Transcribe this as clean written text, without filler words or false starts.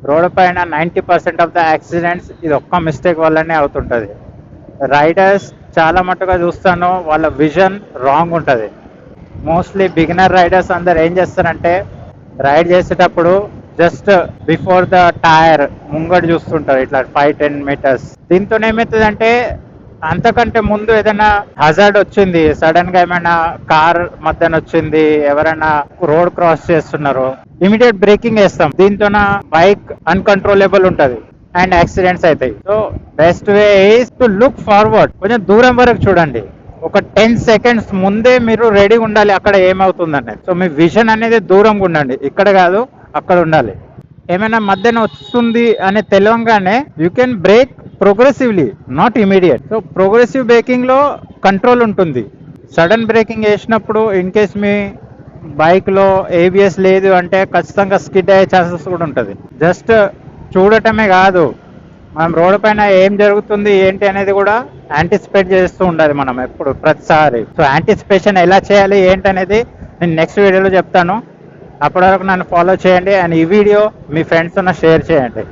Road పైన 90% of the accidents ఇది ఒక్క మిస్టేక్ వల్లనే అవుతుంటది. రైడర్స్ చాలా మట్టుగా చూస్తాను వాళ్ళ విజన్ రాంగ్ ఉంటుంది. మోస్ట్లీ బిగినర్ రైడర్స్ అందరు ఏం చేస్తారంటే రైడ్ చేసేటప్పుడు జస్ట్ బిఫోర్ ద టైర్ ముంగడు చూస్తుంటారు ఇట్లా 5-10 మీటర్స్. దీంతో ఏమవుతుందంటే అంతకంటే ముందు ఏదైనా హజార్డ్ వచ్చింది, సడన్ గా ఏమైనా కార్ మధ్యన వచ్చింది, ఎవరైనా రోడ్ క్రాస్ చేస్తున్నారు, ఇమీడియట్ బ్రేకింగ్ వేస్తాం. దీంతో బైక్ అన్కంట్రోలబుల్ ఉంటది అండ్ యాక్సిడెంట్స్ అవుతాయి. So best way is to look forward. కొంచెం దూరం వరకు చూడండి. ఒక 10 సెకండ్స్ ముందే మీరు రెడీ ఉండాలి అక్కడ ఏమవుతుంది అనేది. సో మీ విజన్ అనేది దూరంగా ఉండండి, ఇక్కడ కాదు అక్కడ ఉండాలి. ఏమైనా మధ్యన వస్తుంది అని తెలియంగానే you can brake progressively, not immediate. So progressive braking లో కంట్రోల్ ఉంటుంది. సడన్ బ్రేకింగ్ వేసినప్పుడు ఇన్ కేస్ మీ బైక్ లో ఏబిఎస్ లేదు అంటే ఖచ్చితంగా స్కిడ్ అయ్యే ఛాన్సెస్ కూడా ఉంటుంది. జస్ట్ చూడటమే కాదు, మనం రోడ్డు పైన ఏం జరుగుతుంది ఏంటి అనేది కూడా యాంటిసిపేట్ చేస్తూ ఉండాలి మనం ఎప్పుడు ప్రతిసారి. సో యాంటిసిపేషన్ ఎలా చేయాలి ఏంటి అనేది నేను నెక్స్ట్ వీడియోలో చెప్తాను. అప్పటి వరకు నన్ను ఫాలో చేయండి అండ్ ఈ వీడియో మీ ఫ్రెండ్స్ తో షేర్ చేయండి.